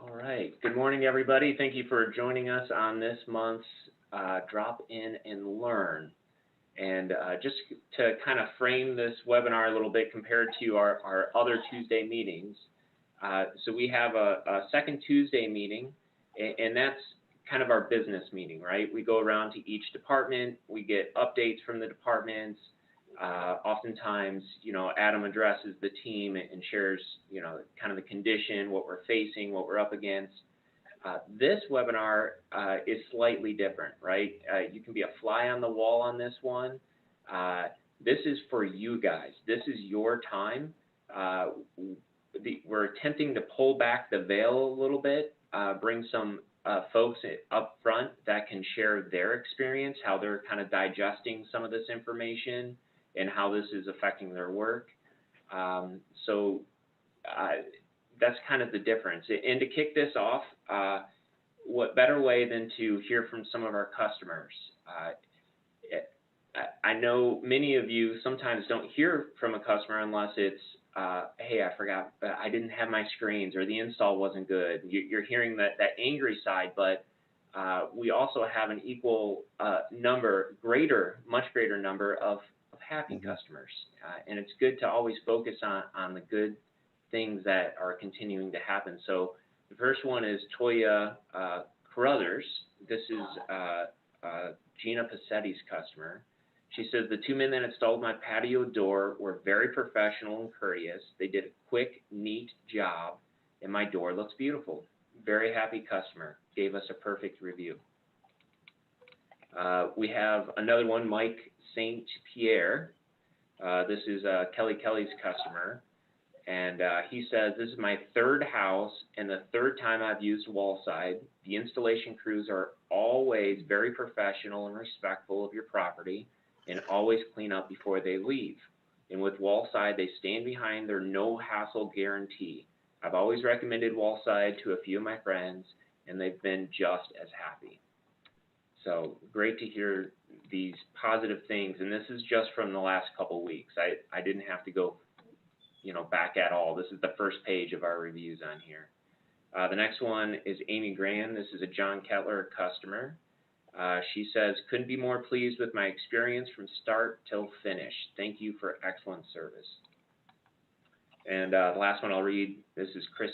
All right. Good morning, everybody. Thank you for joining us on this month's Drop In and Learn. And just to kind of frame this webinar a little bit compared to our other Tuesday meetings, so we have a second Tuesday meeting, and that's kind of our business meeting, right? We go around to each department, we get updates from the departments. Oftentimes, Adam addresses the team and shares, kind of the condition, what we're facing, what we're up against. This webinar is slightly different, right? You can be a fly on the wall on this one. This is for you guys. This is your time. We're attempting to pull back the veil a little bit, bring some folks up front that can share their experience, how they're kind of digesting some of this information, and how this is affecting their work. So that's kind of the difference. And to kick this off, what better way than to hear from some of our customers? I know many of you sometimes don't hear from a customer unless it's, hey, I forgot, I didn't have my screens, or the install wasn't good. You're hearing that angry side, but we also have an equal much greater number of happy customers. And it's good to always focus on the good things that are continuing to happen. So the first one is Toya Carruthers. This is Gina Passetti's customer. She says, the 2 men that installed my patio door were very professional and courteous. They did a quick, neat job, and my door looks beautiful. Very happy customer. Gave us a perfect review. We have another one, Mike St. Pierre. This is Kelly's customer. And he says, this is my third house and the third time I've used Wallside. The installation crews are always very professional and respectful of your property and always clean up before they leave. And with Wallside, they stand behind their no hassle guarantee. I've always recommended Wallside to a few of my friends, and they've been just as happy. So great to hear these positive things, and this is just from the last couple weeks. I didn't have to go, back at all. This is the first page of our reviews on here. The next one is Amy Graham. This is a John Kettler customer. She says, couldn't be more pleased with my experience from start till finish. Thank you for excellent service. And the last one I'll read, this is Chris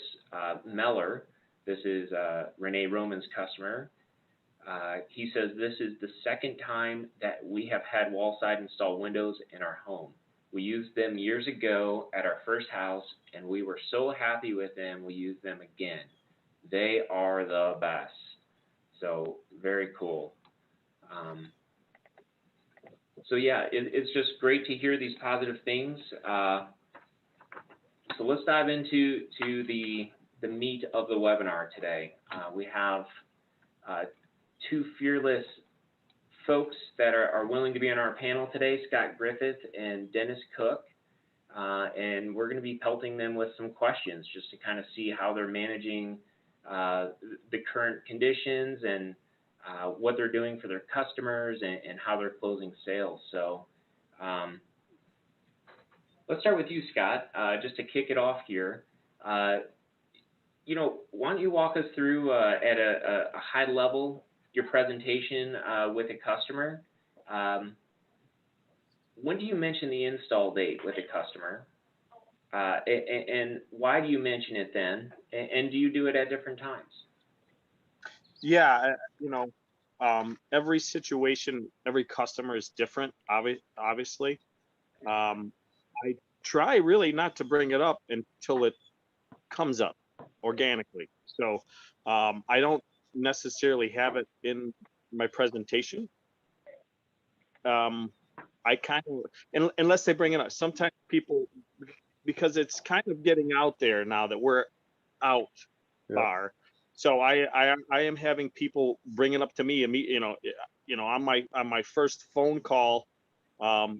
Meller. This is Renee Roman's customer. He says, this is the second time that we have had Wallside install windows in our home. We used them years ago at our first house, and we were so happy with them, we used them again. They are the best. So very cool. So yeah, it's just great to hear these positive things. So let's dive into the meat of the webinar today. We have two fearless folks that are willing to be on our panel today, Scott Griffith and Dennis Cook. And we're going to be pelting them with some questions just to kind of see how they're managing the current conditions and what they're doing for their customers and how they're closing sales. So let's start with you, Scott, just to kick it off here. Why don't you walk us through at a high level your presentation with a customer? When do you mention the install date with a customer? And why do you mention it then? And do you do it at different times? Yeah, every situation, every customer is different, obviously. I try really not to bring it up until it comes up organically. So I don't necessarily have it in my presentation. I kind of, unless they bring it up, sometimes people, because it's kind of getting out there now that we're out far. So I am having people bring it up to me, on my first phone call, to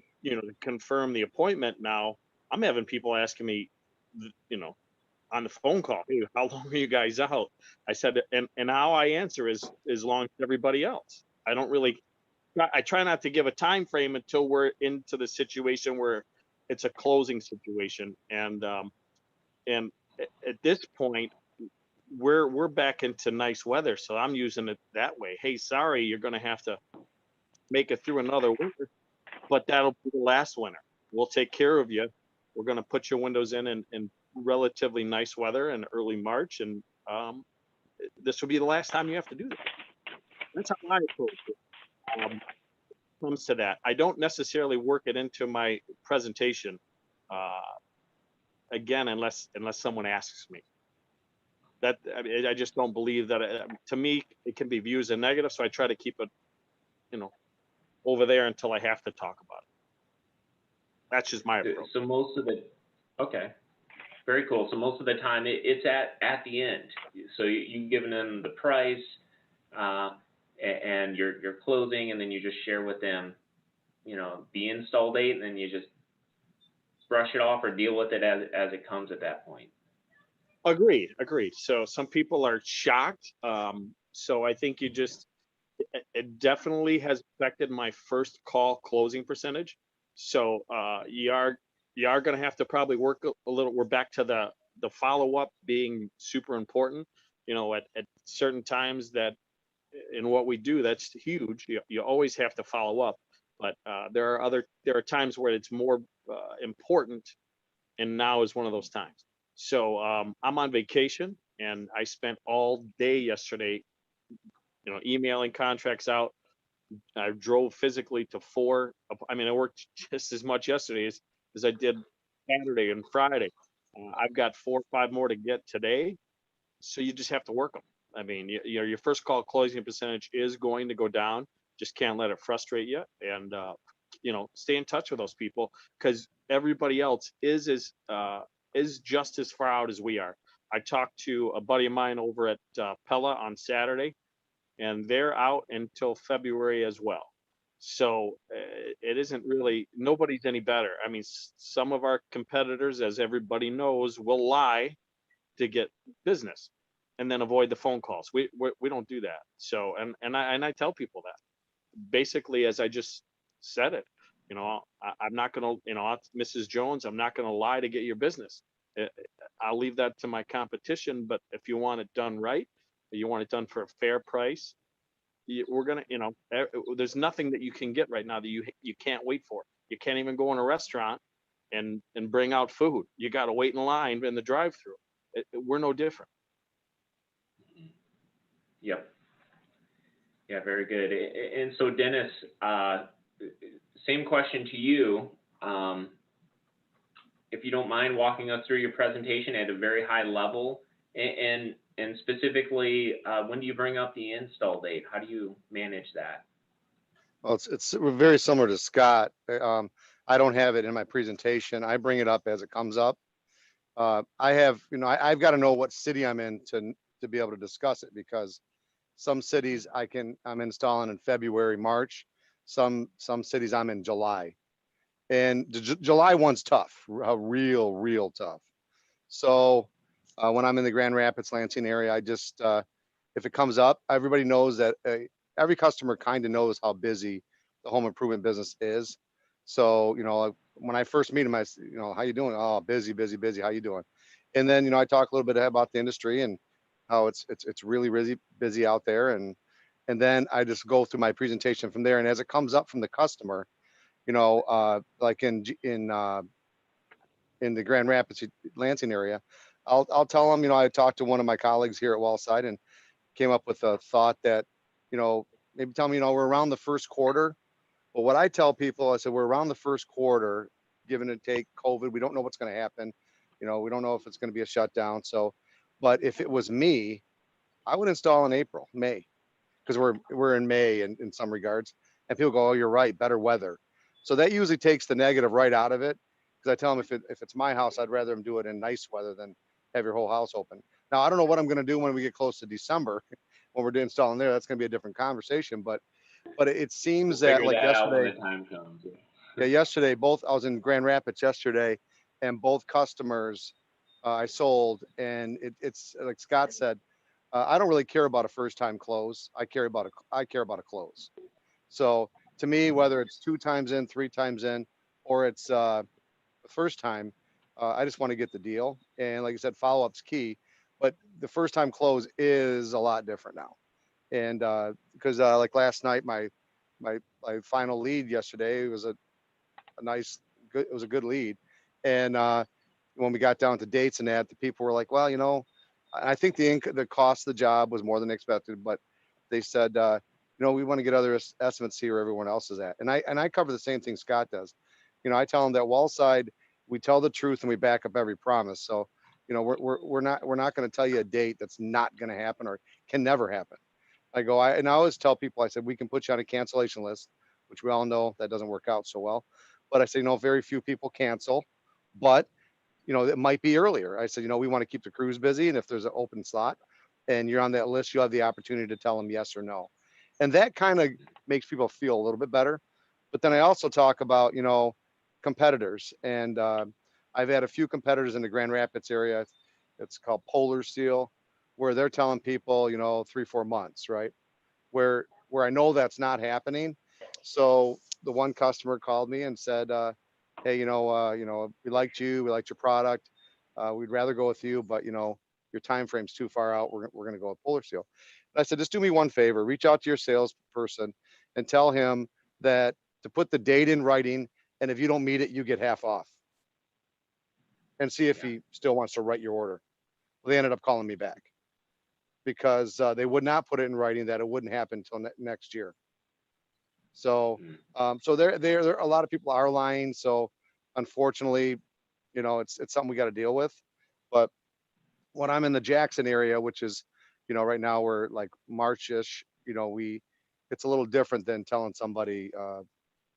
confirm the appointment. Now I'm having people asking me, on the phone call, hey, how long are you guys out? I said, and how I answer is as long as everybody else. I try not to give a time frame until we're into the situation where it's a closing situation. And at this point, we're back into nice weather, so I'm using it that way. Hey, sorry, you're going to have to make it through another winter, but that'll be the last winter. We'll take care of you. We're going to put your windows in relatively nice weather in early March, and this will be the last time you have to do that. That's how I approach it. Comes to that, I don't necessarily work it into my presentation. Uh, Again, unless someone asks me. That I just don't believe that. To me, it can be viewed as a negative, so I try to keep it, over there until I have to talk about it. That's just my approach. So most of the, okay, very cool. So most of the time it's at the end. So you've given them the price, and your closing, and then you just share with them, the install date, and then you just brush it off or deal with it as it comes at that point. Agreed. So some people are shocked. So I think it definitely has affected my first call closing percentage. So you are going to have to probably work a little. We're back to the follow up being super important. At certain times that in what we do, that's huge. You always have to follow up, but there are times where it's more important, and now is one of those times. So I'm on vacation, and I spent all day yesterday, emailing contracts out. I drove physically to 4. I mean, I worked just as much yesterday as I did Saturday and Friday. I've got 4 or 5 more to get today. So you just have to work them. I mean, your first call closing percentage is going to go down. Just can't let it frustrate you. And, stay in touch with those people, because everybody else is just as far out as we are. I talked to a buddy of mine over at Pella on Saturday, and they're out until February as well. So it isn't really, nobody's any better. I mean, some of our competitors, as everybody knows, will lie to get business and then avoid the phone calls. We don't do that. So, and I tell people that basically, as I just said it, I'm not going to, Mrs. Jones, I'm not going to lie to get your business. I'll leave that to my competition. But if you want it done right, you want it done for a fair price, we're going to, there's nothing that you can get right now that you can't wait for. You can't even go in a restaurant and bring out food. You got to wait in line in the drive-through. We're no different. Yep. Yeah, very good. And so, Dennis, same question to you. If you don't mind walking us through your presentation at a very high level, and specifically, when do you bring up the install date? How do you manage that? Well, it's very similar to Scott. I don't have it in my presentation. I bring it up as it comes up. I've got to know what city I'm in to be able to discuss it, because some cities I'm installing in February, March. Some cities I'm in July, and July one's tough, real tough. So when I'm in the Grand Rapids, Lansing area, I just if it comes up, everybody knows that every customer kind of knows how busy the home improvement business is. So when I first meet them, I how you doing? Oh, busy. How you doing? And then I talk a little bit about the industry and how it's really busy out there, and then I just go through my presentation from there. And as it comes up from the customer, like in the Grand Rapids, Lansing area, I'll tell them, I talked to one of my colleagues here at Wellside and came up with a thought that, maybe tell me, we're around the first quarter. But what I tell people, I said, we're around the first quarter, given and take COVID. We don't know what's going to happen. We don't know if it's going to be a shutdown. So, but if it was me, I would install in April, May, because we're in May in some regards. And people go, oh, you're right, better weather. So that usually takes the negative right out of it. Because I tell them, if it's my house, I'd rather them do it in nice weather than have your whole house open. Now, I don't know what I'm going to do when we get close to December, when we're installing there. That's going to be a different conversation. But it seems We'll that, like yesterday, when the time comes. yeah, yesterday, I was in Grand Rapids yesterday, and both customers I sold, and it's like Scott said, I don't really care about a first time close. I care about a close. So to me, whether it's 2 times in, 3 times in, or it's the first time, I just want to get the deal. And like I said, follow up's key. but the first time close is a lot different now. And because like last night, my final lead yesterday was a nice, good, it was a good lead. And when we got down to dates and that, the people were like, well, I think the cost of the job was more than expected, but they said, we want to get other estimates, see where everyone else is at. And I cover the same thing Scott does. I tell them that Wallside, we tell the truth and we back up every promise. So, we're not going to tell you a date that's not going to happen or can never happen. And I always tell people, I said, we can put you on a cancellation list, which we all know that doesn't work out so well. But I say, very few people cancel, but it might be earlier. I said, we want to keep the crews busy. And if there's an open slot and you're on that list, you'll have the opportunity to tell them yes or no. And that kind of makes people feel a little bit better. But then I also talk about, competitors. And I've had a few competitors in the Grand Rapids area. It's called Polar Steel, where they're telling people, 3-4 months, right? Where I know that's not happening. So the one customer called me and said, hey, we liked you, we liked your product. We'd rather go with you, but your time frame's too far out. We're going to go with Polar Steel. And I said, just do me one favor, reach out to your salesperson and tell him that to put the date in writing. And if you don't meet it, you get half off. And see if he still wants to write your order. Well, they ended up calling me back because they would not put it in writing that it wouldn't happen until next year. So, so there, a lot of people are lying. So unfortunately, it's something we got to deal with. But when I'm in the Jackson area, which is, right now we're like March-ish, it's a little different than telling somebody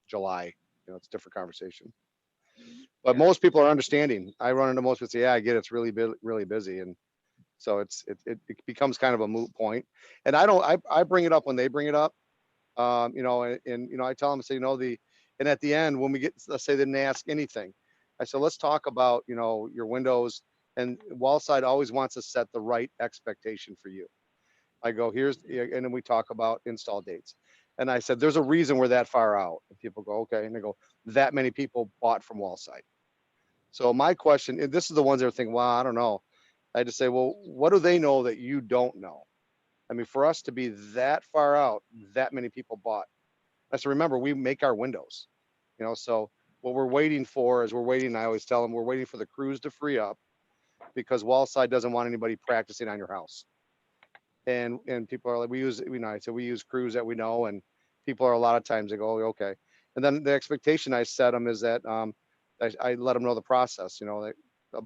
July. It's a different conversation. But most people are understanding. I run into most people say, yeah, I get it. It's really, really busy. And so it becomes kind of a moot point. And I bring it up when they bring it up. And I tell them, say, and at the end, when we get, let's say they didn't ask anything, I said, let's talk about, your windows. And Wallside always wants to set the right expectation for you. I go, and then we talk about install dates. And I said, there's a reason we're that far out. And people go, okay. And they go, that many people bought from Wallside. So my question, and this is the ones that are thinking, well, I don't know. I just say, well, what do they know that you don't know? I mean, for us to be that far out, that many people bought. I said, remember, we make our windows, so what we're waiting for is I always tell them, we're waiting for the crews to free up because Wallside doesn't want anybody practicing on your house. And people are like, I said, we use crews that we know, and people are a lot of times they go, okay. And then the expectation I set them is that I let them know the process, that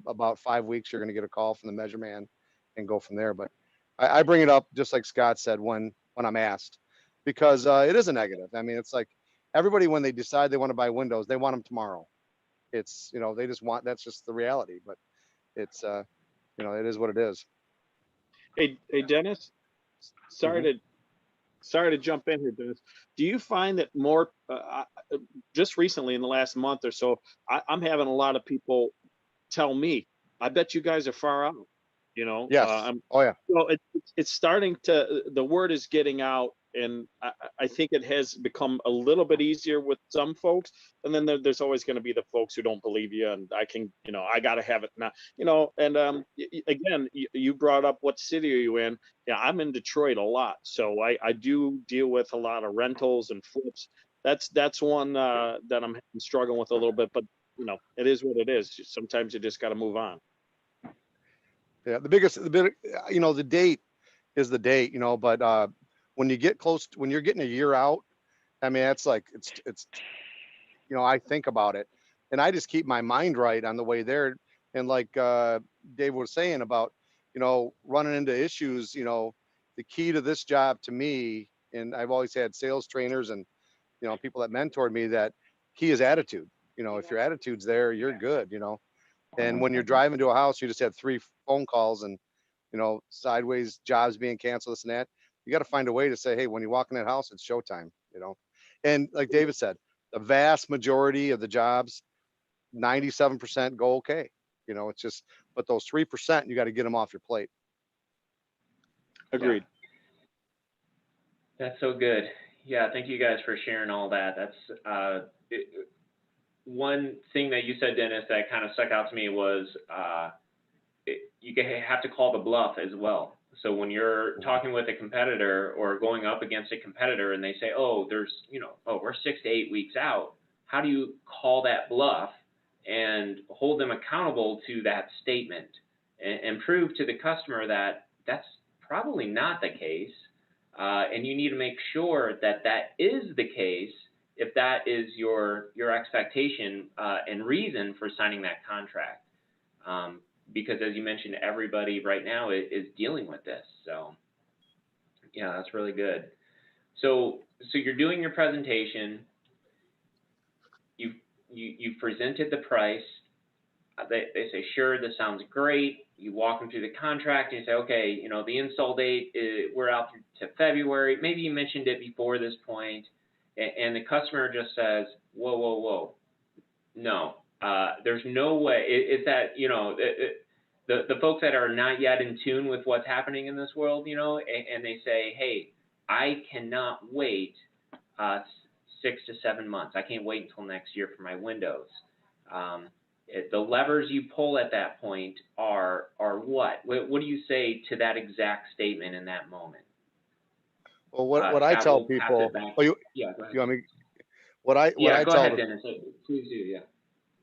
about 5 weeks, you're going to get a call from the measure man and go from there. But I bring it up just like Scott said when I'm asked, because it is a negative. I mean, it's like everybody, when they decide they want to buy windows, they want them tomorrow. It's, they just want, that's just the reality, but it's, it is what it is. Hey, Dennis, sorry to jump in here, Dennis. Do you find that more, just recently in the last month or so, I'm having a lot of people tell me, I bet you guys are far out, Yes. Oh yeah. Well, it's starting to, the word is getting out, and I think it has become a little bit easier with some folks. And then there's always going to be the folks who don't believe you, and I can, I got to have it now, and again, you brought up what city are you in? Yeah, I'm in Detroit a lot. So I do deal with a lot of rentals and flips. That's one that I'm struggling with a little bit, but it is what it is. Sometimes you just got to move on. Yeah, the date is the date, but when you get close, when you're getting a year out, I mean, it's like, it's, I think about it and I just keep my mind right on the way there. And like Dave was saying about, running into issues, the key to this job to me, and I've always had sales trainers and, people that mentored me, that key is attitude. If your attitude's there, you're good, And when you're driving to a house, you just had 3 phone calls and, sideways jobs being canceled, this and that. You got to find a way to say, hey, when you walk in that house, it's showtime, And like David said, the vast majority of the jobs, 97% go okay. It's just, but those 3%, you got to get them off your plate. Agreed. Yeah. That's so good. Yeah, thank you guys for sharing all that. That's one thing that you said, Dennis, that kind of stuck out to me was you have to call the bluff as well. So when you're talking with a competitor or going up against a competitor and they say, oh, we're 6 to 8 weeks out, how do you call that bluff and hold them accountable to that statement and prove to the customer that that's probably not the case, and you need to make sure that that is the case if that is your expectation and reason for signing that contract. Because as you mentioned, everybody right now is dealing with this. So yeah, that's really good. So you're doing your presentation. You've presented the price. They say, sure, this sounds great. You walk them through the contract and you say, okay, the install date, we're out to February. Maybe you mentioned it before this point, and the customer just says, whoa, no, there's no way. It's that, the folks that are not yet in tune with what's happening in this world, and they say, hey, I cannot wait 6 to 7 months. I can't wait until next year for my windows. The levers you pull at that point are what? What do you say to that exact statement in that moment? Well, what I Scott, tell we'll pass people, it back. yeah, Go ahead. you want me, what I Go tell ahead, Dennis. Please do, yeah.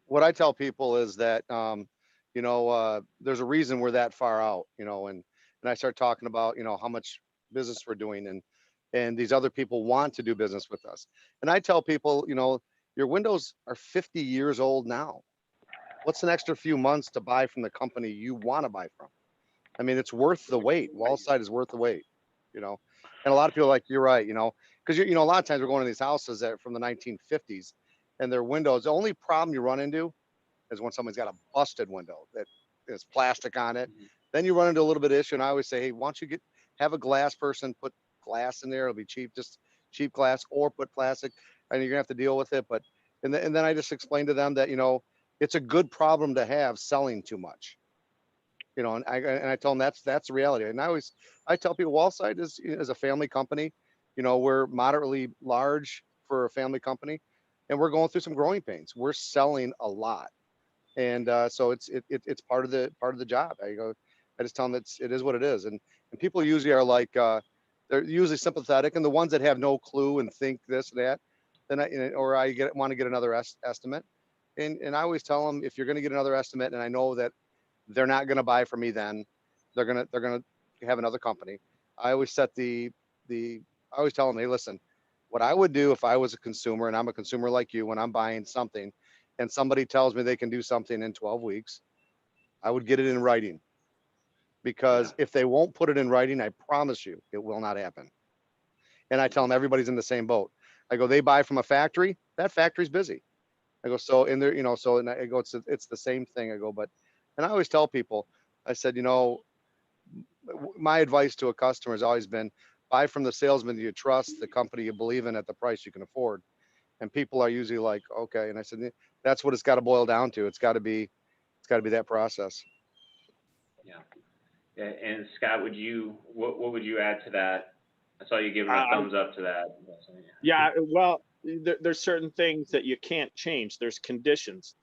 what I tell people is that, there's a reason we're that far out, and I start talking about, how much business we're doing, and these other people want to do business with us. And I tell people, your windows are 50 years old now. What's an extra few months to buy from the company you want to buy from? I mean, it's worth the wait. Wallside is worth the wait, and a lot of people are like, you're right, because a lot of times we're going to these houses that are from the 1950s and their windows, the only problem you run into is when someone's got a busted window that is plastic on it. Mm-hmm. Then you run into a little bit of issue. And I always say, hey, why don't you have a glass person put glass in there? It'll be cheap, just cheap glass, or put plastic, and you're gonna have to deal with it. But and then I just explained to them that it's a good problem to have, selling too much. And I tell them that's the reality. And I tell people Wallside is a family company. We're moderately large for a family company, and we're going through some growing pains. We're selling a lot. And so it's part of the job. I just tell them it is what it is. And people usually are like, they're usually sympathetic, and the ones that have no clue and think this and that, then I want to get another estimate. And I always tell them, if you're going to get another estimate, and I know that they're not going to buy from me, then they're going to have another company. I always set I always tell them, hey, listen, what I would do if I was a consumer, and I'm a consumer like you, when I'm buying something and somebody tells me they can do something in 12 weeks, I would get it in writing. Because if they won't put it in writing, I promise you it will not happen. And I tell them everybody's in the same boat. I go, they buy from a factory, that factory's busy. I go, so in there, and I go, it's the same thing. I go, and I always tell people, I said, my advice to a customer has always been, buy from the salesman you trust, the company you believe in, at the price you can afford. And people are usually like, okay. And I said, that's what it's got to boil down to. It's got to be that process. Yeah. And Scott, what would you add to that? I saw you giving a thumbs up to that. Yeah, well, there's certain things that you can't change. There's conditions.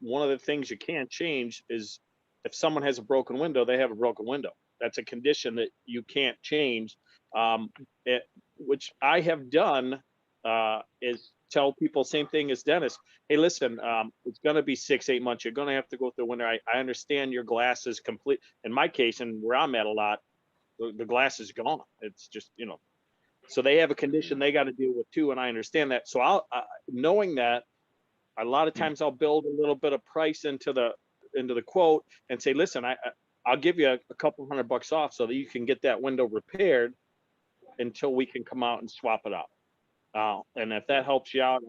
One of the things you can't change is if someone has a broken window, they have a broken window. That's a condition that you can't change. Which I have done is tell people same thing as Dennis. Hey, listen, it's going to be 6-8 months. You're going to have to go through winter. I understand your glass is complete. In my case, and where I'm at a lot, the glass is gone. It's just, so they have a condition they got to deal with too. And I understand that. So knowing that, a lot of times I'll build a little bit of price into the quote and say, listen, I'll give you a couple $100 off so that you can get that window repaired until we can come out and swap it out. And if that helps you out,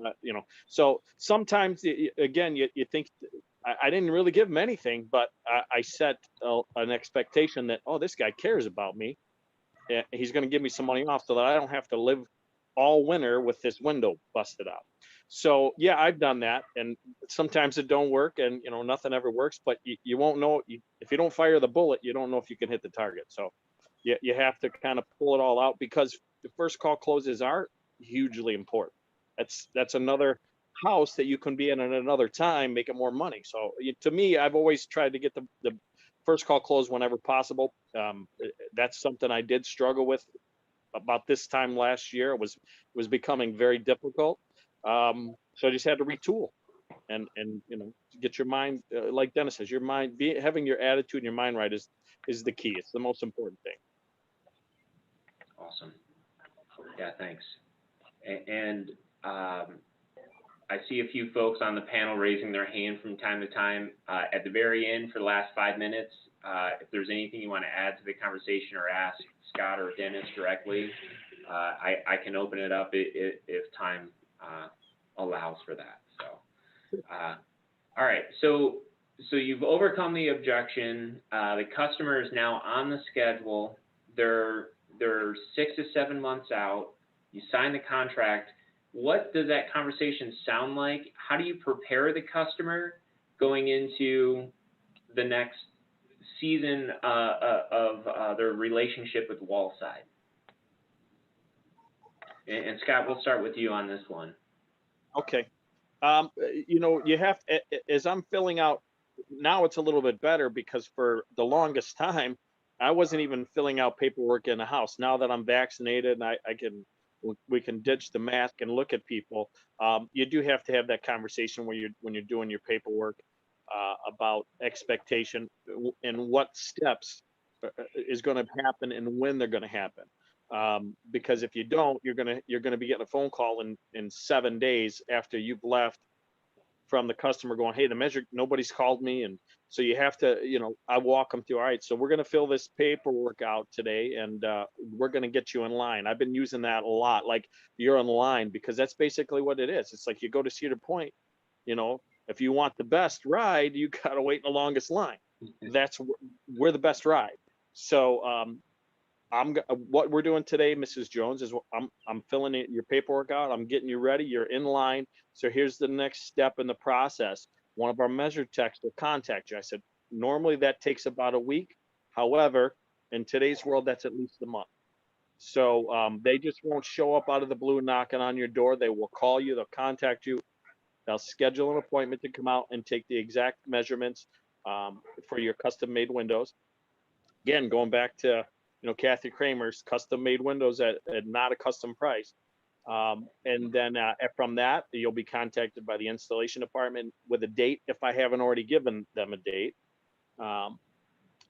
so sometimes, again, you think, I didn't really give him anything, but I set an expectation that, oh, this guy cares about me. He's going to give me some money off so that I don't have to live all winter with this window busted out. So yeah, I've done that, and sometimes it don't work, and nothing ever works. But you won't know if you don't fire the bullet. You don't know if you can hit the target. So you have to kind of pull it all out, because the first call closes are hugely important. That's another house that you can be in at another time, making more money. So to me, I've always tried to get the first call close whenever possible. That's something I did struggle with about this time last year. It was becoming very difficult. So I just had to retool and get your mind, like Dennis says, your mind, having your attitude and your mind right is the key. It's the most important thing. Awesome. Yeah, thanks. And I see a few folks on the panel raising their hand from time to time. At the very end, for the last 5 minutes, if there's anything you want to add to the conversation or ask Scott or Dennis directly, I can open it up if time allows for that. So, all right. So you've overcome the objection. The customer is now on the schedule. They're 6 to 7 months out. You sign the contract. What does that conversation sound like? How do you prepare the customer going into the next season of their relationship with Wallside? And Scott, we'll start with you on this one. Okay. You have, as I'm filling out, now it's a little bit better because for the longest time, I wasn't even filling out paperwork in the house. Now that I'm vaccinated and we can ditch the mask and look at people. You do have to have that conversation when you're doing your paperwork about expectation and what steps is going to happen and when they're going to happen. Because if you don't, you're gonna be getting a phone call in 7 days after you've left from the customer going, hey, the measure, nobody's called me. And so you have to, I walk them through, all right, so we're going to fill this paperwork out today and we're going to get you in line. I've been using that a lot, like you're in line, because that's basically what it is. It's like you go to Cedar Point, if you want the best ride, you got to wait in the longest line. We're the best ride. So what we're doing today, Mrs. Jones, is I'm filling your paperwork out. I'm getting you ready. You're in line. So here's the next step in the process. One of our measure techs will contact you. I said, normally that takes about a week. However, in today's world, that's at least a month. So they just won't show up out of the blue knocking on your door. They will call you. They'll contact you. They'll schedule an appointment to come out and take the exact measurements for your custom made windows. Again, going back to Kathy Kramer's custom made windows at not a custom price. And then from that, you'll be contacted by the installation department with a date if I haven't already given them a date.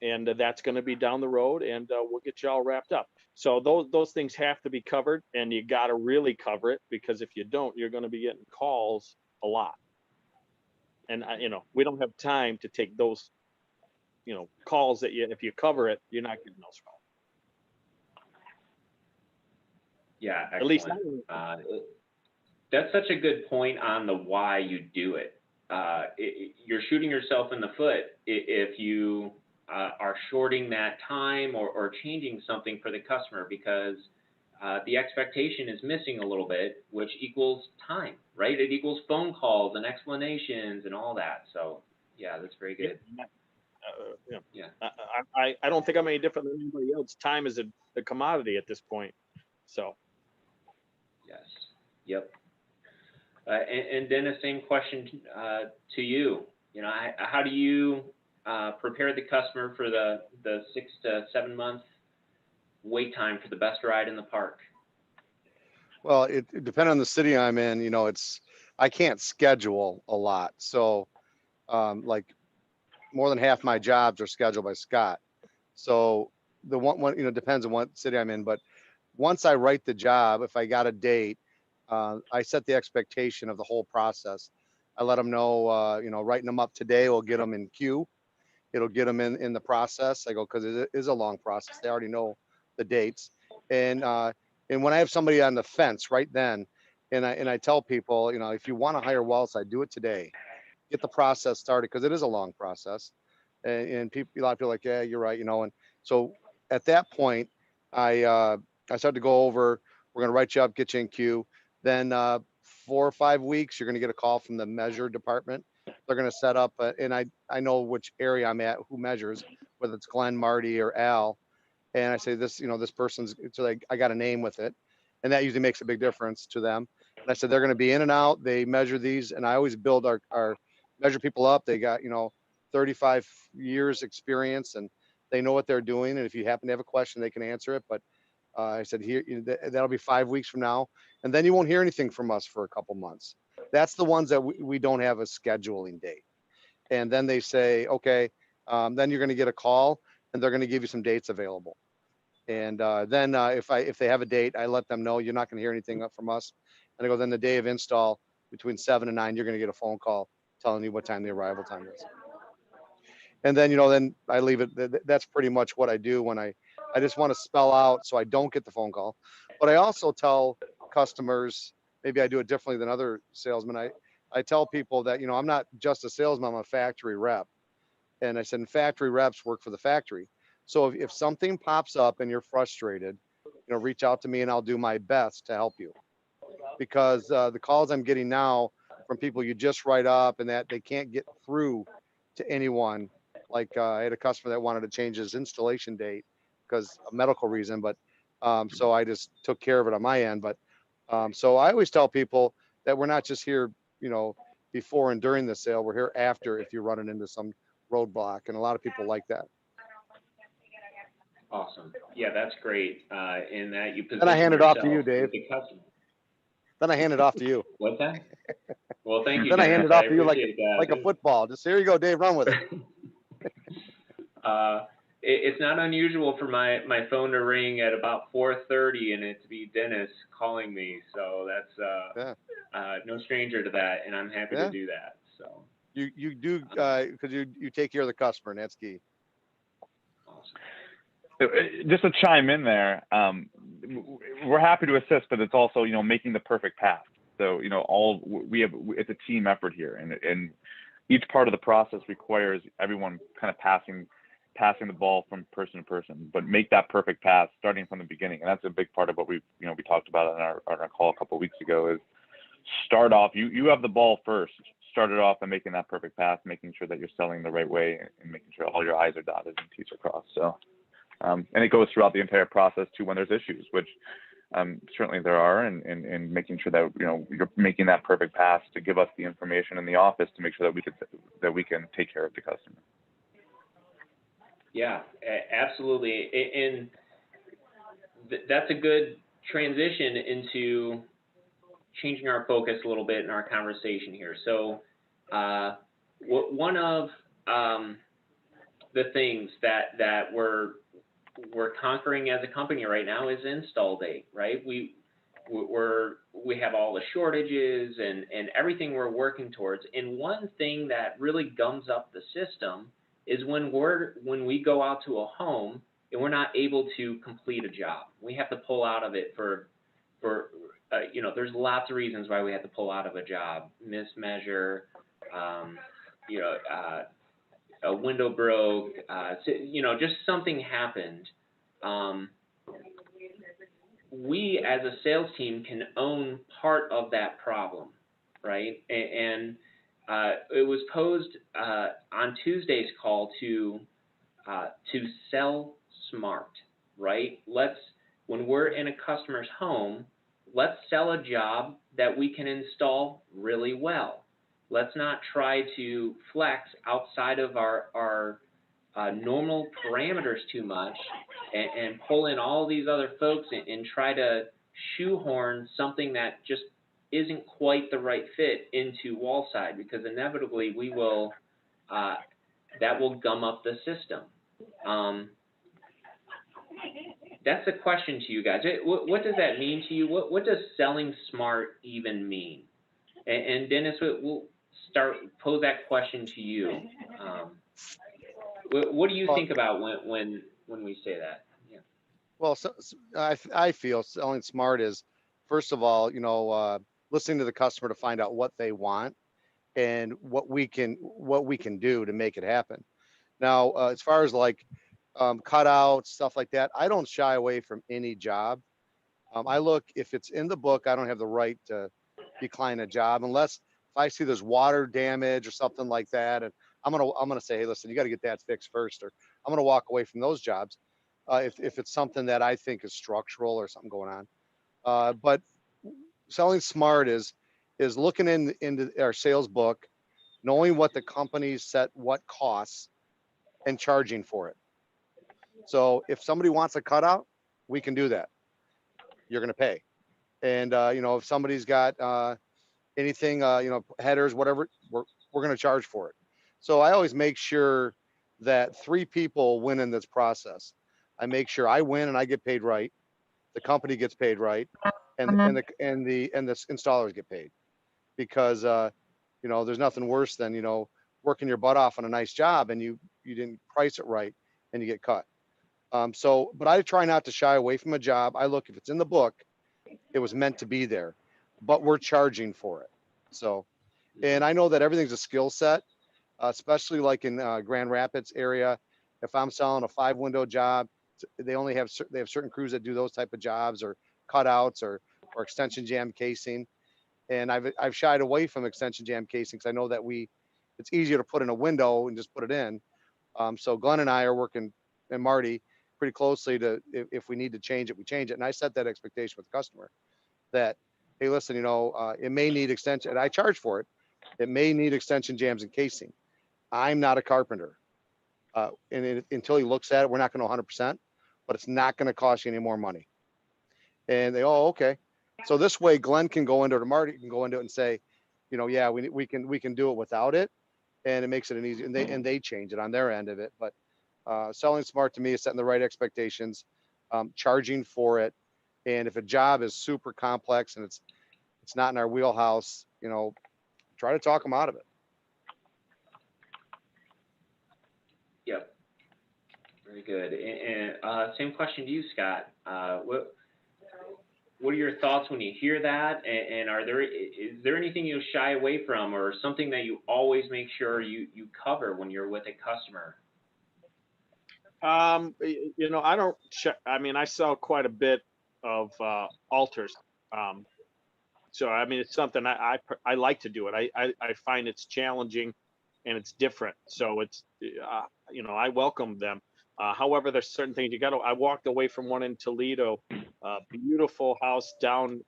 And that's going to be down the road, and we'll get you all wrapped up. So those things have to be covered, and you got to really cover it, because if you don't, you're going to be getting calls a lot. And we don't have time to take those calls that if you cover it, you're not getting those calls. Yeah, excellent. At least that's such a good point on the why you do it. You're shooting yourself in the foot if you are shorting that time or changing something for the customer, because the expectation is missing a little bit, which equals time, right? It equals phone calls and explanations and all that. So yeah, that's very good. Yeah. I don't think I'm any different than anybody else. Time is a commodity at this point. So. Yes. Yep. And Dennis, same question to you. How do you prepare the customer for the 6 to 7 month wait time for the best ride in the park? Well, it depends on the city I'm in. I can't schedule a lot. So like more than half my jobs are scheduled by Scott. So the one depends on what city I'm in. But once I write the job, if I got a date, I set the expectation of the whole process. I let them know, writing them up today will get them in queue. It'll get them in the process. I go, because it is a long process. They already know the dates. And when I have somebody on the fence right then, and I tell people, if you want to hire Wallside, do it today. Get the process started, because it is a long process. And people, a lot of people are like, yeah, you're right, And so at that point, I start to go over, we're going to write you up, get you in queue. Then 4 or 5 weeks, you're going to get a call from the measure department. They're going to set up, and I know which area I'm at, who measures, whether it's Glenn, Marty, or Al. And I say, this person's, it's like, I got a name with it. And that usually makes a big difference to them. And I said, they're going to be in and out. They measure these. And I always build our measure people up. They got, 35 years experience, and they know what they're doing. And if you happen to have a question, they can answer it. But I said, here, that'll be 5 weeks from now. And then you won't hear anything from us for a couple months. That's the ones that we don't have a scheduling date. And then they say, okay, then you're going to get a call and they're going to give you some dates available. And then if they have a date, I let them know you're not going to hear anything from us. And I go, then the day of install between 7 and 9, you're going to get a phone call telling you what time the arrival time is. And then, then I leave it. That's pretty much what I do when I just want to spell out so I don't get the phone call. But I also tell customers, maybe I do it differently than other salesmen. I tell people that, I'm not just a salesman, I'm a factory rep. And I said, and factory reps work for the factory. So if something pops up and you're frustrated, reach out to me and I'll do my best to help you. Because the calls I'm getting now from people you just write up and that they can't get through to anyone. Like I had a customer that wanted to change his installation date because of medical reason, but so I just took care of it on my end. But so I always tell people that we're not just here, before and during the sale, we're here after if you're running into some roadblock, and a lot of people like that. Awesome. Yeah, that's great. In that you position Then I hand it off to you, yourself Dave. with the customer. Then I hand it off to you. What's that? Well, thank you. Then I Dennis. hand it off to you like appreciate that. like a football. Just here you go, Dave. Run with it. It's not unusual for my phone to ring at about 4:30 and it to be Dennis calling me. So that's no stranger to that, and I'm happy to do that. So you do because you take care of the customer, and that's key. Awesome. Just to chime in there, we're happy to assist, but it's also making the perfect path. So it's a team effort here, and each part of the process requires everyone kind of passing the ball from person to person, but make that perfect path starting from the beginning. And that's a big part of what we talked about on our call a couple of weeks ago is start off, you have the ball first, start it off and making that perfect path, making sure that you're selling the right way and making sure all your I's are dotted and T's are crossed. So, and it goes throughout the entire process too when there's issues, which certainly there are, and making sure that, you're making that perfect path to give us the information in the office to make sure that we can take care of the customer. Yeah, absolutely. And that's a good transition into changing our focus a little bit in our conversation here. So one of the things that we're conquering as a company right now is install date, right? We have all the shortages and everything we're working towards. And one thing that really gums up the system is when we go out to a home and we're not able to complete a job. We have to pull out of it for there's lots of reasons why we have to pull out of a job. Mismeasure, a window broke, just something happened. We as a sales team can own part of that problem, right? And it was posed on Tuesday's call to sell smart, right? When we're in a customer's home, let's sell a job that we can install really well. Let's not try to flex outside of our normal parameters too much and pull in all these other folks and try to shoehorn something that just isn't quite the right fit into Wallside, because inevitably that will gum up the system. That's a question to you guys. What does that mean to you? What does selling smart even mean? And Dennis, we'll pose that question to you. What do you think about when we say that? Yeah. Well, so I feel selling smart is, first of all, listening to the customer to find out what they want and what we can do to make it happen. Now, as far as like cutouts, stuff like that, I don't shy away from any job. I look, if it's in the book, I don't have the right to decline a job unless if I see there's water damage or something like that, and I'm gonna say, hey, listen, you got to get that fixed first, or I'm gonna walk away from those jobs if it's something that I think is structural or something going on. But selling smart is looking into our sales book, knowing what the companies set what costs and charging for it. So if somebody wants a cutout, we can do that. You're going to pay. And, if somebody's got anything, headers, whatever, we're going to charge for it. So I always make sure that 3 people win in this process. I make sure I win and I get paid right. The company gets paid right, and the installers get paid, because there's nothing worse than working your butt off on a nice job and you didn't price it right and you get cut. But I try not to shy away from a job. I look, if it's in the book, it was meant to be there, but we're charging for it. So, and I know that everything's a skill set, especially like in Grand Rapids area. If I'm selling a 5-window job, they have certain crews that do those type of jobs, or cutouts, or extension jam casing. And I've shied away from extension jam casing because I know that it's easier to put in a window and just put it in. So Glenn and I are working, and Marty, pretty closely to, if we need to change it, we change it. And I set that expectation with the customer that, hey, listen, it may need extension, and I charge for it. It may need extension jams and casing. I'm not a carpenter. Until he looks at it, we're not going to 100%, but it's not going to cost you any more money. And they, oh, okay. So this way, Glenn can go into it, or Marty can go into it and say, yeah, we can do it without it, and it makes it an easy. And they change it on their end of it. But selling smart to me is setting the right expectations, charging for it, and if a job is super complex and it's not in our wheelhouse, try to talk them out of it. Yep. Very good. And same question to you, Scott. What are your thoughts when you hear that? And is there anything you shy away from, or something that you always make sure you cover when you're with a customer? I don't. I sell quite a bit of altars. So it's something I like to do it. I find it's challenging and it's different. So it's I welcome them. However, there's certain things I walked away from one in Toledo, beautiful house down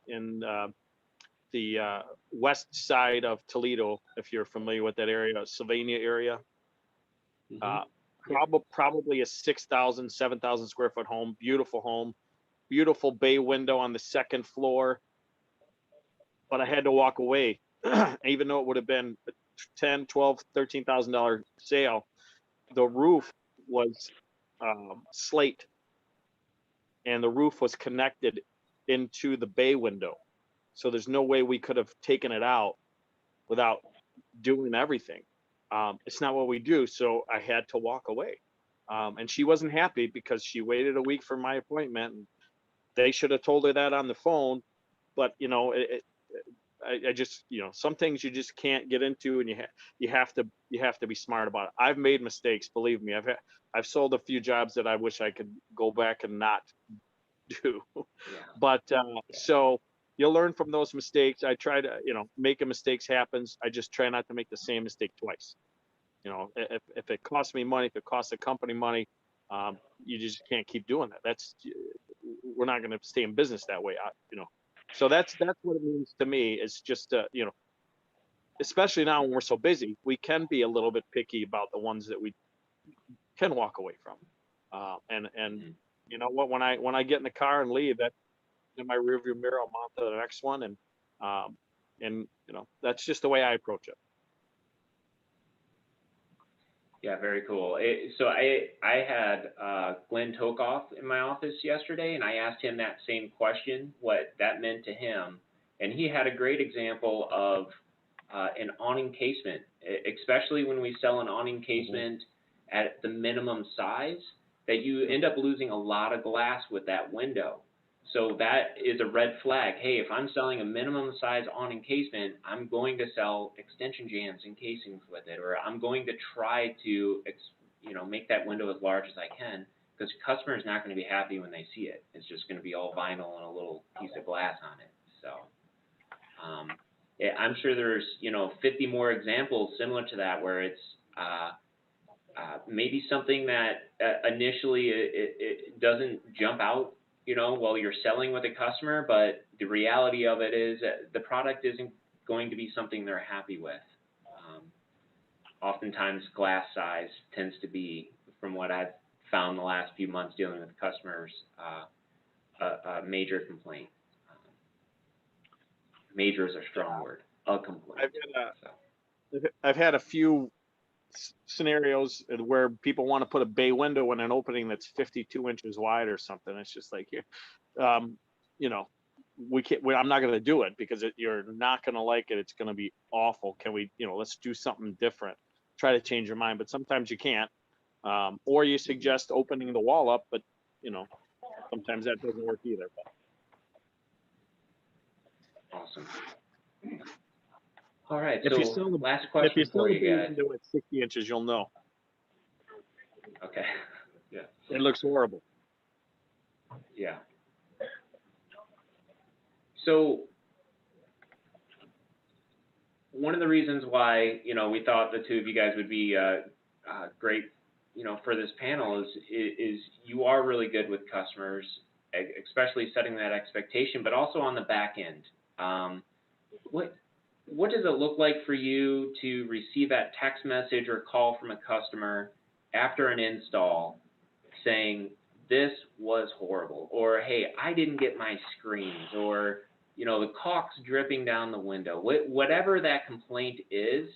in the west side of Toledo, if you're familiar with that area, Sylvania area. Probably a 6,000, 7,000 square foot home, beautiful bay window on the second floor. But I had to walk away, even though it would have been a $10,000, $12,000, $13,000 sale. The roof was slate, and the roof was connected into the bay window. So there's no way we could have taken it out without doing everything. It's not what we do. So I had to walk away. And she wasn't happy because she waited a week for my appointment. And they should have told her that on the phone. But, I just, some things you just can't get into, and you have to be smart about it. I've made mistakes, believe me. I've sold a few jobs that I wish I could go back and not do. Yeah. But so you'll learn from those mistakes. I try to, making mistakes happens. I just try not to make the same mistake twice. If it costs me money, if it costs the company money, you just can't keep doing that. We're not going to stay in business that way. So that's what it means to me. Is just especially now when we're so busy, we can be a little bit picky about the ones that we can walk away from. And you know what, when I get in the car and leave, that in my rearview mirror, I'll mount to the next one, and that's just the way I approach it. Yeah, very cool. So I had Glenn Tokoff in my office yesterday, and I asked him that same question, what that meant to him. And he had a great example of an awning casement, especially when we sell an awning casement at the minimum size, that you end up losing a lot of glass with that window. So that is a red flag. Hey, if I'm selling a minimum size awning casement, I'm going to sell extension jams and casings with it, or I'm going to try to, make that window as large as I can, because the customer is not going to be happy when they see it. It's just going to be all vinyl and a little piece of glass on it. So I'm sure there's 50 more examples similar to that, where it's maybe something that initially it doesn't jump out while you're selling with a customer, but the reality of it is that the product isn't going to be something they're happy with. oftentimes glass size tends to be, from what I've found the last few months dealing with customers, a major complaint. Major is a strong word. A complaint. I've had a few scenarios where people want to put a bay window in an opening that's 52 inches wide or something. It's just like, you know, I'm not going to do it because you're not going to like it. It's going to be awful. Can we, let's do something different. Try to change your mind, but sometimes you can't. Or you suggest opening the wall up, but sometimes that doesn't work either. Awesome. All right. If So you sell last question if you sell for the you bay guys. window at 60 inches, you'll know. Okay. Yeah. It looks horrible. Yeah. So one of the reasons why we thought the two of you guys would be great for this panel is you are really good with customers, especially setting that expectation, but also on the back end. What does it look like for you to receive that text message or call from a customer after an install saying this was horrible, or hey, I didn't get my screens, or the caulk's dripping down the window, whatever that complaint is?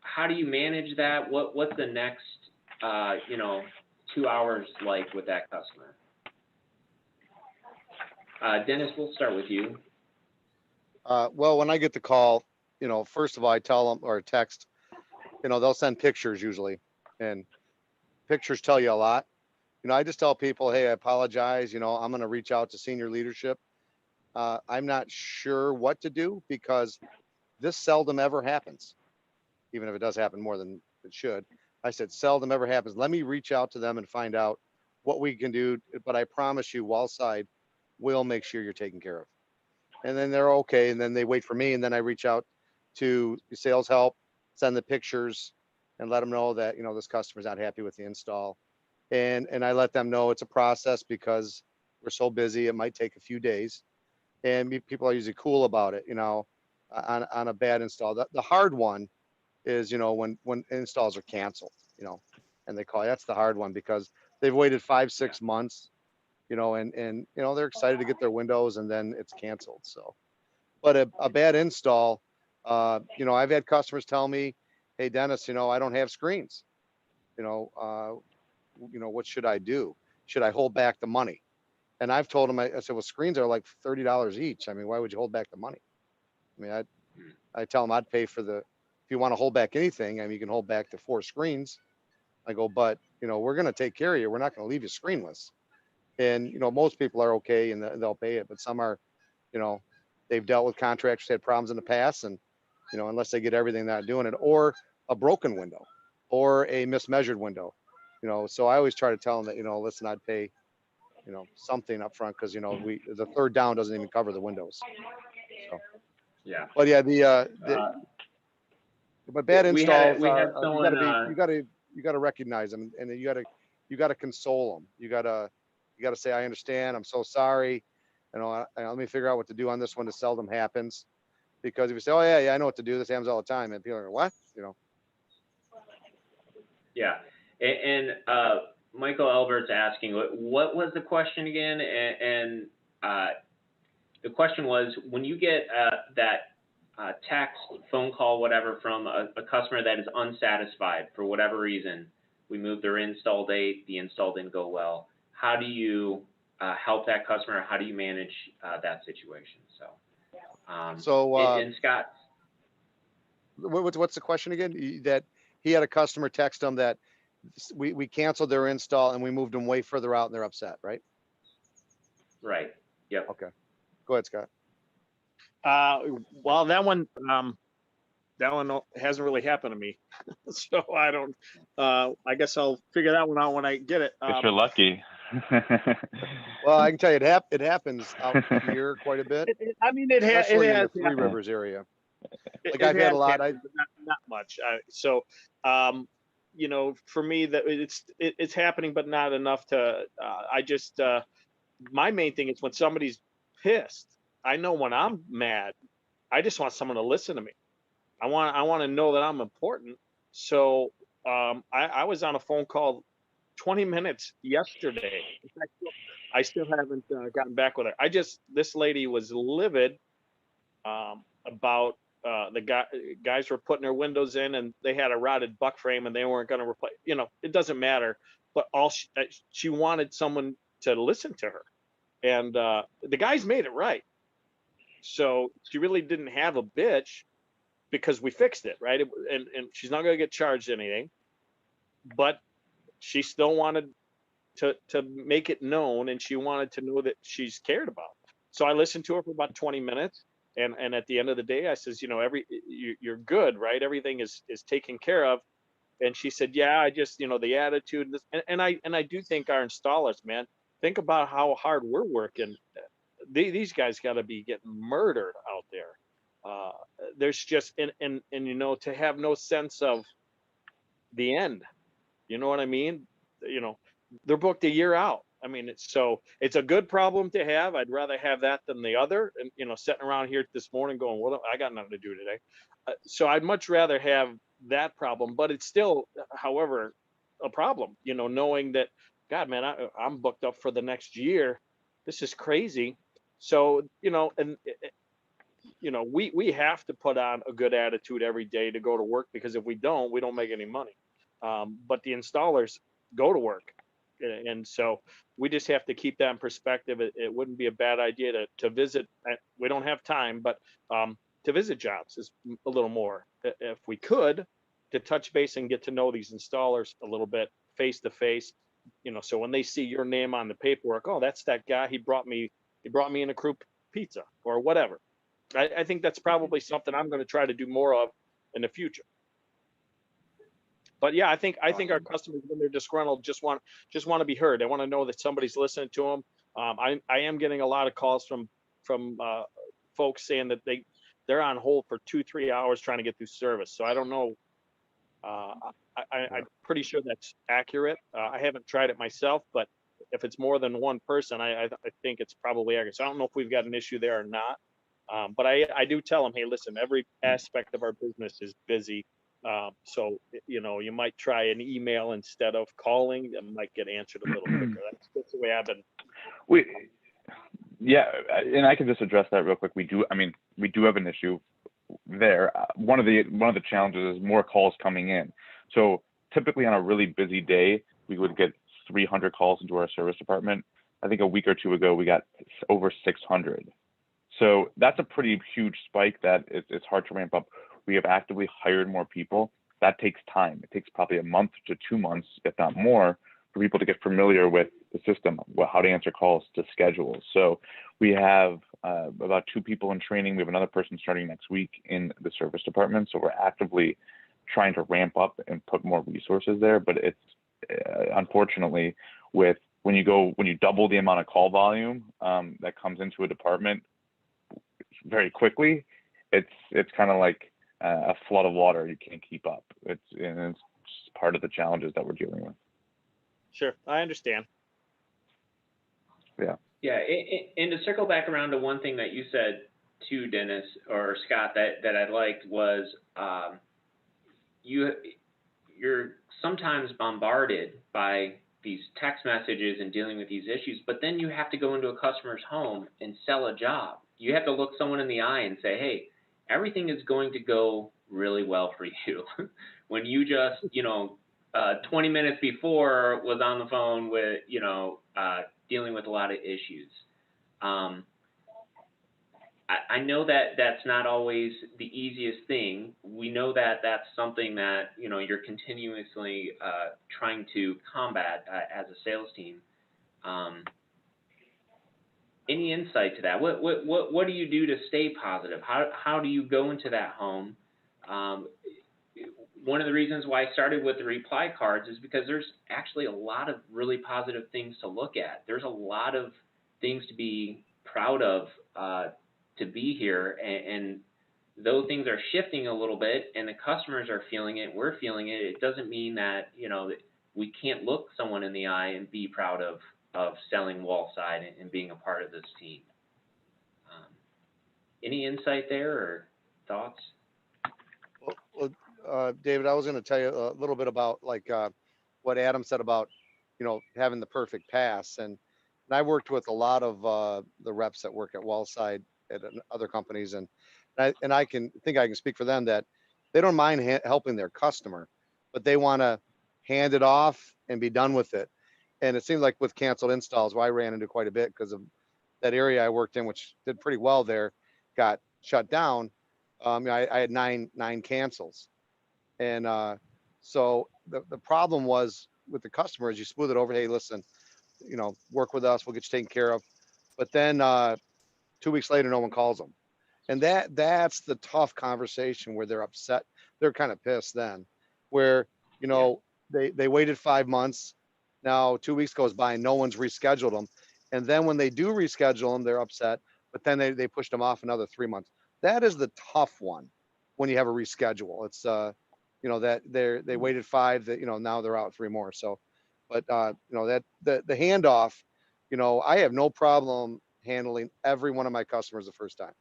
How do you manage that? What's the next 2 hours like with that customer? Dennis, we'll start with you. Well, when I get the call, first of all, I tell them, or text, they'll send pictures usually, and pictures tell you a lot. I just tell people, hey, I apologize. I'm going to reach out to senior leadership. I'm not sure what to do because this seldom ever happens, even if it does happen more than it should. I said, seldom ever happens. Let me reach out to them and find out what we can do. But I promise you, Wallside will make sure you're taken care of. And then they're okay. And then they wait for me. And then I reach out to sales help, send the pictures, and let them know that, this customer's not happy with the install. And I let them know it's a process because we're so busy. It might take a few days. And people are usually cool about it, on a bad install. The hard one is, when installs are canceled, and they call, that's the hard one because they've waited 5-6 months, and they're excited to get their windows and then it's canceled. So, but a bad install, I've had customers tell me, hey, Dennis, I don't have screens, what should I do? Should I hold back the money? And I've told them, I said, well, screens are like $30 each. I mean, why would you hold back the money? I mean, I tell them I'd pay for if you want to hold back anything, I mean, you can hold back the 4 screens. I go, but, we're going to take care of you. We're not going to leave you screenless. And, most people are okay and they'll pay it, but some are, they've dealt with contractors, had problems in the past, and, unless they get everything, they're not doing it, or a broken window or a mismeasured window, so I always try to tell them that, listen, I'd pay, something up front because, the third down doesn't even cover the windows. So, Yeah. but yeah, but bad installs, you gotta recognize them, and you gotta console them. You gotta say, I understand, I'm so sorry. Let me figure out what to do on this one. It seldom happens, because if you say, oh yeah, I know what to do, this happens all the time, and people are like, what? Yeah, and Michael Albert's asking, what was the question again? And the question was, when you get that text, phone call, whatever, from a customer that is unsatisfied for whatever reason, we moved their install date, the install didn't go well, how do you help that customer? How do you manage that situation? And Scott, what's the question again? That he had a customer text him that we canceled their install and we moved them way further out and they're upset, right? Right. Yep. Okay. Go ahead, Scott. Well, that one hasn't really happened to me, so I don't. I guess I'll figure that one out when I get it. If you're lucky. Well, I can tell you it happens out here quite a bit. It has in the Three happened. Rivers area. Like It I've had a has lot. happened, but not much. For me, that it's happening, but not enough to. My main thing is when somebody's pissed. I know when I'm mad, I just want someone to listen to me. I want to know that I'm important, So I was on a phone call 20 minutes yesterday. In fact, I still haven't gotten back with her. This lady was livid about guys were putting their windows in and they had a rotted buck frame and they weren't going to replace. It doesn't matter. But she wanted someone to listen to her, and the guys made it right. So she really didn't have a bitch because we fixed it, right? And she's not going to get charged anything, but she still wanted to make it known, and she wanted to know that she's cared about. So I listened to her for about 20 minutes, and at the end of the day, I says, you're good, right? Everything is taken care of. And she said, yeah, I just, the attitude, and I do think our installers, man, think about how hard we're working. These guys got to be getting murdered out there. There's just, and to have no sense of the end. You know what I mean? They're booked a year out. I mean, it's a good problem to have. I'd rather have that than the other. And sitting around here this morning going, well, I got nothing to do today. So I'd much rather have that problem, but it's still, however, a problem. Knowing that, God, man, I'm booked up for the next year. This is crazy. So and we have to put on a good attitude every day to go to work, because if we don't make any money. But the installers go to work. And so we just have to keep that in perspective. It wouldn't be a bad idea to visit. We don't have time, but to visit jobs is a little more. If we could, to touch base and get to know these installers a little bit face to face, so when they see your name on the paperwork, oh, that's that guy. He brought me in a group pizza or whatever. I think that's probably something I'm going to try to do more of in the future. But yeah, I think our customers, when they're disgruntled, just want to be heard. They want to know that somebody's listening to them. I am getting a lot of calls from folks saying that they're on hold for 2-3 hours trying to get through service. So I don't know. I'm pretty sure that's accurate. I haven't tried it myself, but if it's more than one person, I think it's probably accurate. So I don't know if we've got an issue there or not. But I do tell them, hey, listen, every aspect of our business is busy. So, you might try an email instead of calling. It might get answered a little quicker. That's the way I've been. Yeah, and I can just address that real quick. We do have an issue there. One of the challenges is more calls coming in. So typically on a really busy day, we would get 300 calls into our service department. I think a week or two ago, we got over 600. So that's a pretty huge spike that it's hard to ramp up. We have actively hired more people. That takes time. It takes probably a month to 2 months, if not more, for people to get familiar with the system, how to answer calls, to schedule. So we have about 2 people in training. We have another person starting next week in the service department. So we're actively trying to ramp up and put more resources there. But it's unfortunately, when you double the amount of call volume that comes into a department very quickly, it's kind of like a flood of water. You can't keep up. It's part of the challenges that we're dealing with. Sure, I understand. Yeah. Yeah, and to circle back around to one thing that you said too, Dennis or Scott, that I liked was you're sometimes bombarded by these text messages and dealing with these issues, but then you have to go into a customer's home and sell a job. You have to look someone in the eye and say, hey, everything is going to go really well for you. When you just, 20 minutes before was on the phone with, dealing with a lot of issues. I know that that's not always the easiest thing. We know that that's something that, you're continuously trying to combat as a sales team. Any insight to that? What do you do to stay positive? How do you go into that home? One of the reasons why I started with the reply cards is because there's actually a lot of really positive things to look at. There's a lot of things to be proud of to be here, and though things are shifting a little bit and the customers are feeling it, we're feeling it, it doesn't mean that, that we can't look someone in the eye and be proud of selling Wallside and being a part of this team. Any insight there or thoughts? Well, David, I was going to tell you a little bit about like what Adam said about, having the perfect pass. And I worked with a lot of the reps that work at Wellside at other companies, and I can think I can speak for them that they don't mind helping their customer, but they want to hand it off and be done with it. And it seems like with canceled installs, well, I ran into quite a bit because of that area I worked in, which did pretty well there, got shut down. I had nine cancels. And so the problem was with the customer is you smooth it over. Hey, listen, work with us. We'll get you taken care of. But then 2 weeks later, no one calls them. And that's the tough conversation where they're upset. They're kind of pissed then where, Yeah. they waited 5 months. Now 2 weeks goes by and no one's rescheduled them. And then when they do reschedule them, they're upset, but then they pushed them off another 3 months. That is the tough one when you have a reschedule. It's that they waited five that, now they're out three more. So, but that the handoff, I have no problem handling every one of my customers the first time.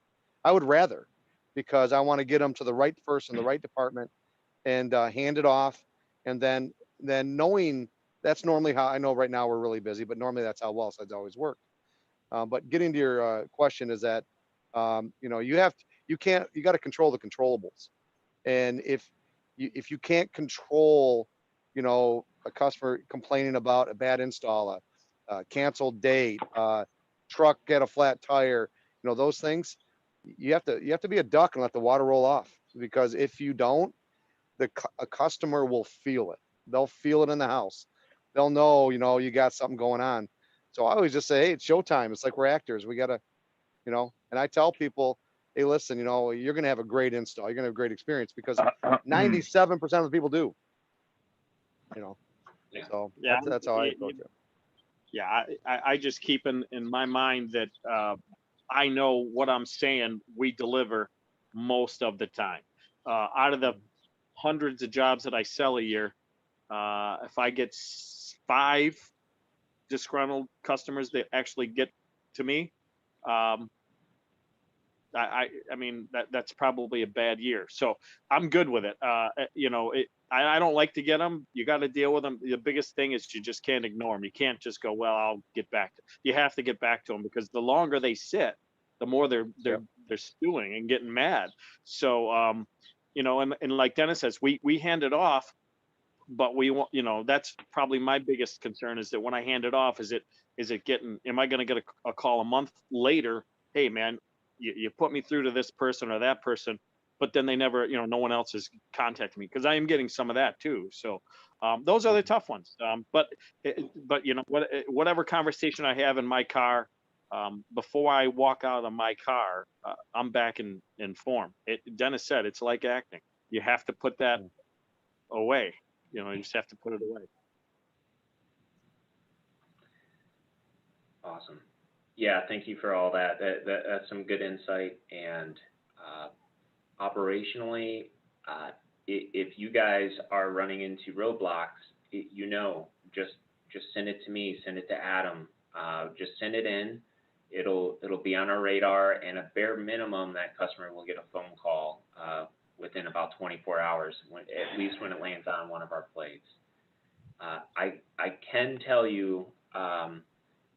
I would rather, because I want to get them to the right person, the right department, and hand it off. And then knowing that's normally how I know right now we're really busy, but normally that's how Wellside's always worked. But getting to your question is that, you got to control the controllables. And if you can't control, a customer complaining about a bad install, a canceled date, truck get a flat tire, those things, you have to be a duck and let the water roll off. Because if you don't, a customer will feel it. They'll feel it in the house. They'll know, you got something going on. So I always just say, hey, it's showtime. It's like we're actors. We gotta, and I tell people, hey, listen, you're gonna have a great install. You're gonna have a great experience because 97% of the people do. Yeah. So Yeah, that's how I approach it. Yeah, I just keep in my mind that I know what I'm saying we deliver most of the time. Out of the hundreds of jobs that I sell a year, if I get 5 disgruntled customers that actually get to me, um, I mean that's probably a bad year. So I'm good with it. I don't like to get them. You got to deal with them. The biggest thing is you just can't ignore them. You can't just go, well, I'll get back to. You have to get back to them because the longer they sit, the more they're stewing and getting mad. So and like Dennis says, we hand it off, but we want, that's probably my biggest concern is that when I hand it off, is it getting? Am I going to get a call a month later? Hey, man, you put me through to this person or that person, but then they never, no one else has contacted me, because I am getting some of that too. So those are the tough ones. But whatever conversation I have in my car, before I walk out of my car, I'm back in form. Dennis said it's like acting. You have to put that away. You just have to put it away. Awesome. Yeah, thank you for all that. That's some good insight. And operationally, if you guys are running into roadblocks, just send it to me, send it to Adam. Just send it in. It'll be on our radar, and a bare minimum, that customer will get a phone call within about 24 hours, at least when it lands on one of our plates. I can tell you,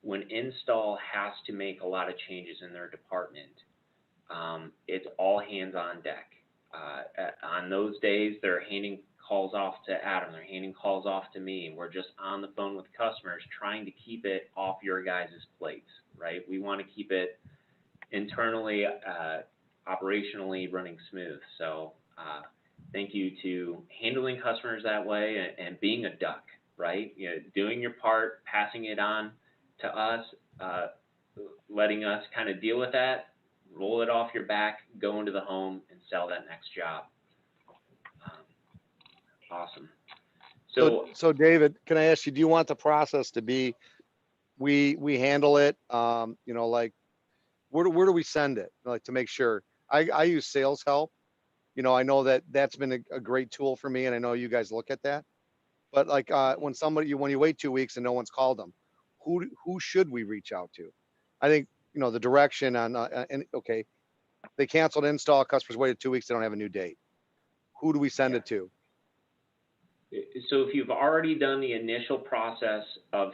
when install has to make a lot of changes in their department, it's all hands on deck. On those days, they're handing calls off to Adam, they're handing calls off to me. We're just on the phone with customers trying to keep it off your guys' plates, right? We want to keep it internally, operationally running smooth. So thank you to handling customers that way and being a duck, right? Doing your part, passing it on to us, letting us kind of deal with that, roll it off your back, go into the home and sell that next job. Awesome. So David, can I ask you, do you want the process to be, we handle it, like where do we send it? Like, to make sure I use sales help. I know that's been a great tool for me, and I know you guys look at that, but like, when you wait 2 weeks and no one's called them, who should we reach out to? I think, the direction on, and okay, they canceled install, customers waited 2 weeks, they don't have a new date. who do we send it to? So if you've already done the initial process of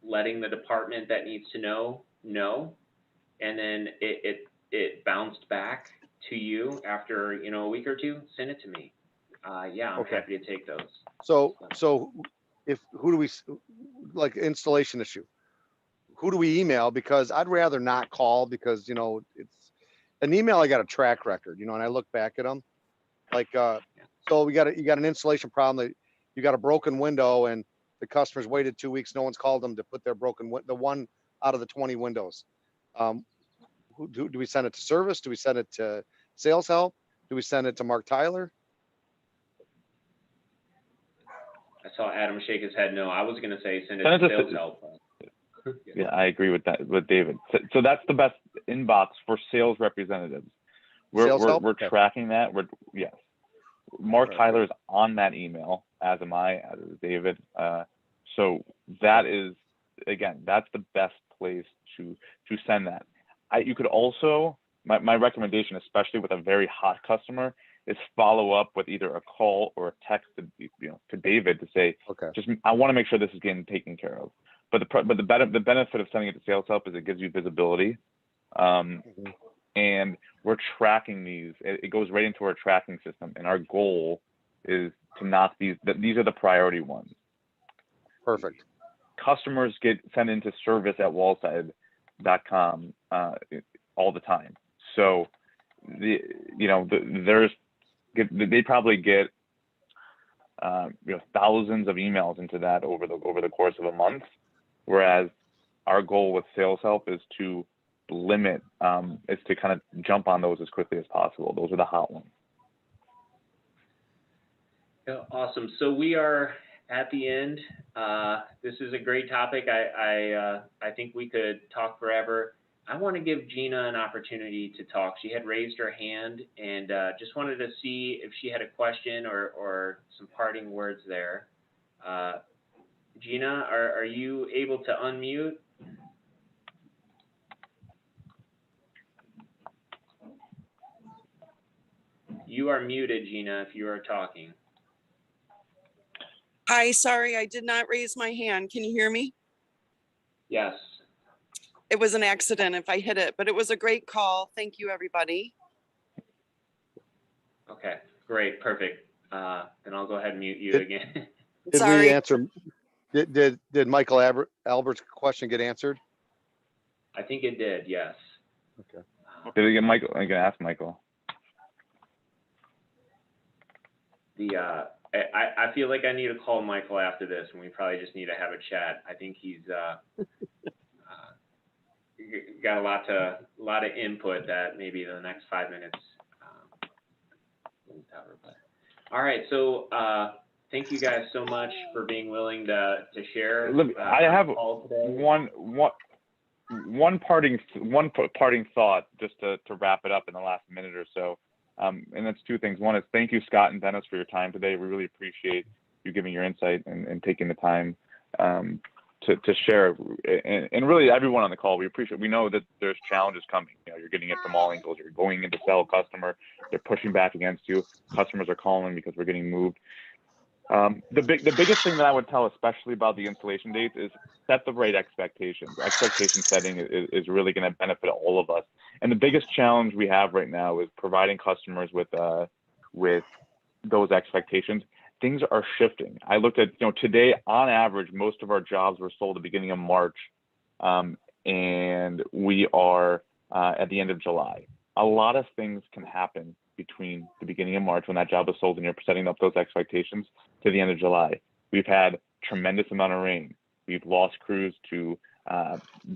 letting the department that needs to know, and then it bounced back to you after, a week or two, send it to me. Yeah, I'm Okay. happy to take those. So who do we, like installation issue, who do we email? Because I'd rather not call, because, it's an email, I got a track record, and I look back at them. Like, so you got an installation problem, that you got a broken window and the customer's waited 2 weeks. No one's called them to put their the one out of the 20 windows. Who do we send it to service? Do we send it to sales help? Do we send it to Mark Tyler? I saw Adam shake his head no. I was going to say send it to sales help. Yeah, I agree with that, with David. So that's the best inbox for sales representatives. We're tracking that. Yes. Mark Tyler is on that email, as am I, as is David. So that is, again, that's the best place to send that. You could also, my recommendation, especially with a very hot customer, is follow up with either a call or a text to David to say, just, I want to make sure this is getting taken care of. But the benefit of sending it to sales help is it gives you visibility. And we're tracking these. It goes right into our tracking system. And our goal is to knock these are the priority ones. Perfect. Customers get sent into service@wallside.com all the time. So they probably get thousands of emails into that over the course of a month, whereas our goal with sales help is to limit, is to kind of jump on those as quickly as possible. Those are the hot ones. Yeah, awesome. So we are at the end. This is a great topic. I think we could talk forever. I want to give Gina an opportunity to talk. She had raised her hand, and just wanted to see if she had a question or some parting words there. Gina, are you able to unmute? You are muted, Gina, if you are talking. Hi, sorry, I did not raise my hand. Can you hear me? Yes. It was an accident if I hit it, but it was a great call. Thank you, everybody. Okay, great, perfect. Then I'll go ahead and mute you again. Did Sorry. we answer? Did Michael Albert's question get answered? I think it did, yes. Okay. Did we get Michael? I can ask Michael. I feel like I need to call Michael after this, and we probably just need to have a chat. I think he's got a lot of input that maybe the next 5 minutes won't cover. But all right, so thank you guys so much for being willing to share. I have one parting thought just to wrap it up in the last minute or so. And that's two things. One is thank you, Scott and Dennis, for your time today. We really appreciate you giving your insight and taking the time to share. And really everyone on the call, we appreciate. We know that there's challenges coming. You're getting it from all angles. You're going in to sell a customer. They're pushing back against you. Customers are calling because we're getting moved. The biggest thing that I would tell, especially about the installation dates, is set the right expectations. Expectation setting is really going to benefit all of us. And the biggest challenge we have right now is providing customers with those expectations. Things are shifting. I looked at, today on average, most of our jobs were sold at the beginning of March, and we are at the end of July. A lot of things can happen between the beginning of March when that job is sold and you're setting up those expectations to the end of July. We've had tremendous amount of rain. We've lost crews to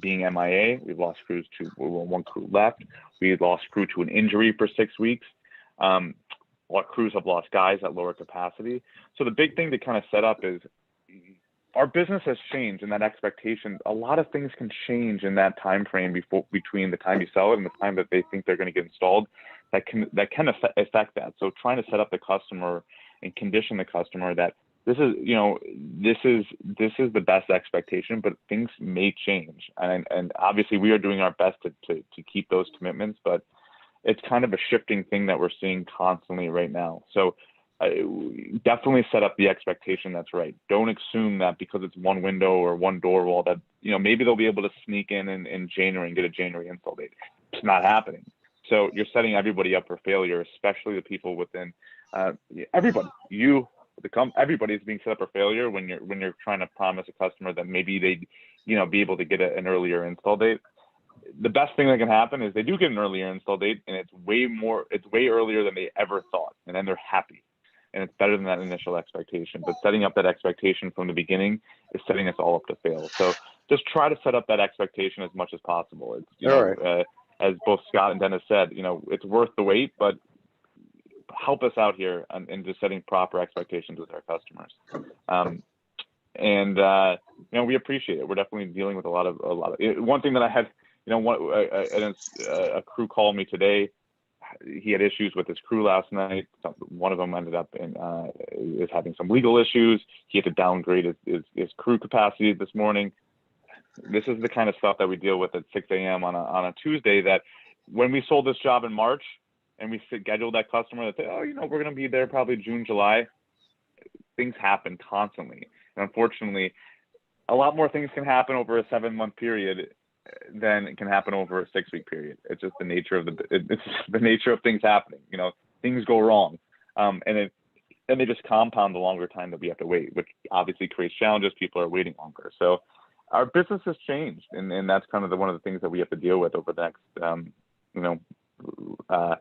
being MIA. We've lost crews to one crew left. We've lost crew to an injury for 6 weeks. A lot of crews have lost guys at lower capacity. So the big thing to kind of set up is our business has changed, and that expectation, a lot of things can change in that time frame between the time you sell it and the time that they think they're going to get installed. That can affect that. So trying to set up the customer and condition the customer that this is the best expectation, but things may change. And obviously we are doing our best to keep those commitments, but it's kind of a shifting thing that we're seeing constantly right now. So definitely set up the expectation that's right. Don't assume that because it's one window or one door wall that, you know, maybe they'll be able to sneak in January and get a January install date. It's not happening. So you're setting everybody up for failure, especially the people within everybody. Everybody is being set up for failure when you're trying to promise a customer that maybe they'd, you know, be able to get an earlier install date. The best thing that can happen is they do get an earlier install date, and it's way earlier than they ever thought, and then they're happy, and it's better than that initial expectation. But setting up that expectation from the beginning is setting us all up to fail. So just try to set up that expectation as much as possible. It's, you know, as both Scott and Dennis said, you know, it's worth the wait, but help us out here in just setting proper expectations with our customers. And you know, we appreciate it. We're definitely dealing with a lot of one thing that I had, you know, a crew called me today. He had issues with his crew last night. One of them ended up is having some legal issues. He had to downgrade his crew capacity this morning. This is the kind of stuff that we deal with at 6 a.m. on a Tuesday, that when we sold this job in March and we scheduled that customer that said, oh, you know, we're going to be there probably June, July, things happen constantly. And unfortunately, a lot more things can happen over a 7-month period than it can happen over a 6-week period. It's just the nature of it's the nature of things happening. You know, things go wrong, and they just compound the longer time that we have to wait, which obviously creates challenges. People are waiting longer. So our business has changed, and that's kind of one of the things that we have to deal with over the next, you know,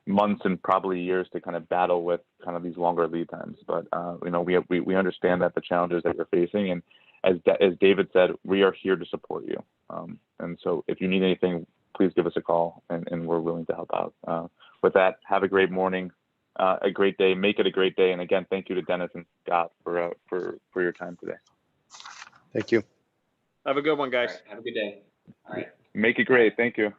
months and probably years to kind of battle with kind of these longer lead times. But you know, we understand that the challenges that you're facing, and as David said, we are here to support you. And so if you need anything, please give us a call, and we're willing to help out. With that, have a great morning, a great day, make it a great day. And again, thank you to Dennis and Scott for your time today. Thank you. Have a good one, guys. All right, have a good day. All right. Make it great. Thank you.